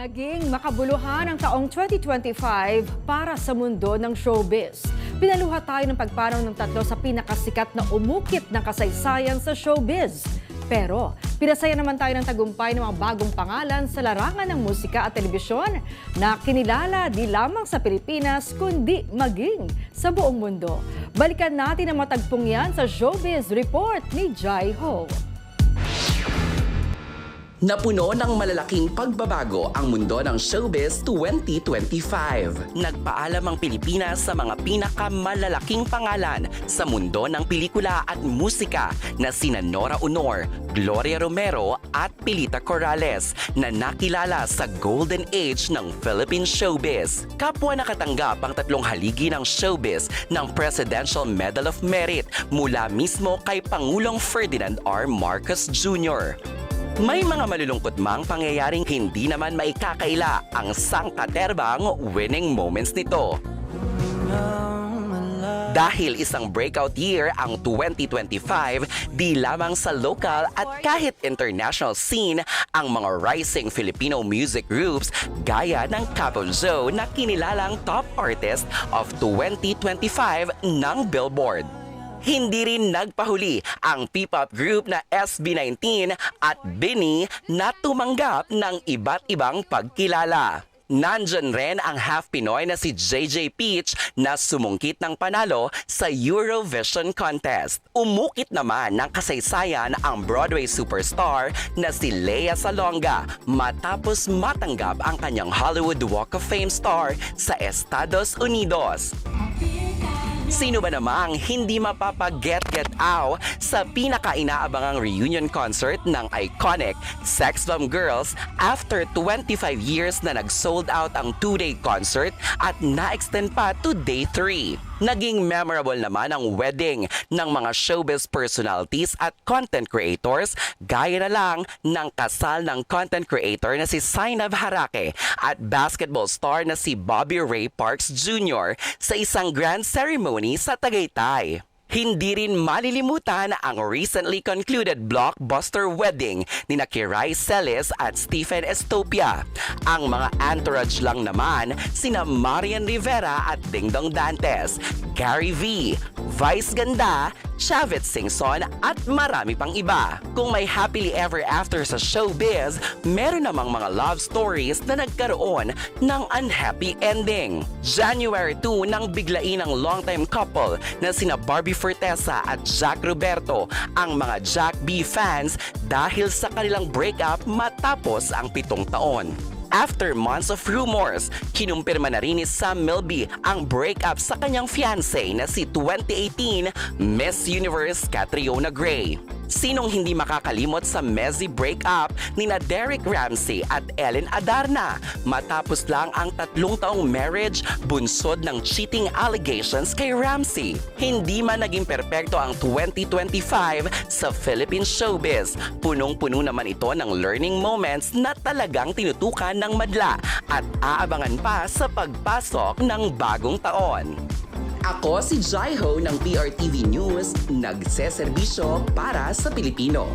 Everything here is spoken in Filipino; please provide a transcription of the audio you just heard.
Naging makabuluhan ang taong 2025 para sa mundo ng showbiz. Pinaluha tayo ng pagpanaw ng tatlo sa pinakasikat na umukit ng kasaysayan sa showbiz. Pero pinasaya naman tayo ng tagumpay ng mga bagong pangalan sa larangan ng musika at telebisyon na kinilala di lamang sa Pilipinas kundi maging sa buong mundo. Balikan natin ang matagpong yan sa Showbiz Report ni Jai Ho. Napuno ng malalaking pagbabago ang mundo ng Showbiz 2025. Nagpaalam ang Pilipinas sa mga pinakamalalaking pangalan sa mundo ng pelikula at musika na sina Nora Honor, Gloria Romero at Pilita Corrales na nakilala sa Golden Age ng Philippine Showbiz. Kapwa nakatanggap ang tatlong haligi ng showbiz ng Presidential Medal of Merit mula mismo kay Pangulong Ferdinand R. Marcos Jr. May mga malulungkot mang pangyayaring hindi naman maikakaila ang sangkaterbang winning moments nito. Dahil isang breakout year ang 2025, di lamang sa local at kahit international scene ang mga rising Filipino music groups gaya ng Capo Joe na kinilalang top artist of 2025 ng Billboard. Hindi rin nagpahuli ang P-pop group na SB19 at BINI na tumanggap ng iba't ibang pagkilala. Nandyan rin ang half Pinoy na si JJ Peach na sumungkit ng panalo sa Eurovision Contest. Umukit naman ng kasaysayan ang Broadway superstar na si Lea Salonga matapos matanggap ang kanyang Hollywood Walk of Fame star sa Estados Unidos. Sino ba namang hindi mapapag-get out sa pinaka-inaabangang reunion concert ng iconic Sex Bomb Girls after 25 years na nag-sold out ang 2-day concert at na-extend pa to day 3. Naging memorable naman ang wedding ng mga showbiz personalities at content creators gaya na lang ng kasal ng content creator na si Zainab Harake at basketball star na si Bobby Ray Parks Jr. sa isang grand ceremony sa Tagaytay. Hindi rin malilimutan ang recently concluded blockbuster wedding ni Kiray Celis at Stephen Estopia. Ang mga entourage lang naman sina Marian Rivera at Dingdong Dantes, Gary V, Vice Ganda, Chavit Singson at marami pang iba. Kung may happily ever after sa showbiz, meron namang mga love stories na nagkaroon ng unhappy ending. January 2 nang biglain ng longtime couple na sina Barbie Fortesa at Jack Roberto ang mga Jack B fans dahil sa kanilang breakup matapos ang 7 taon. After months of rumors, kinumpirma na rin ni Sam Milby ang breakup sa kanyang fiancé na si 2018 Miss Universe Catriona Gray. Sinong hindi makakalimot sa messy breakup ni na Derek Ramsey at Ellen Adarna matapos lang ang 3 taong marriage bunsod ng cheating allegations kay Ramsey. Hindi man naging perpekto ang 2025 sa Philippine showbiz. Punong-puno naman ito ng learning moments na talagang tinutukan ng madla at aabangan pa sa pagpasok ng bagong taon. Ako si Jai Ho ng PRTV News, nagseserbisyo para sa Pilipino.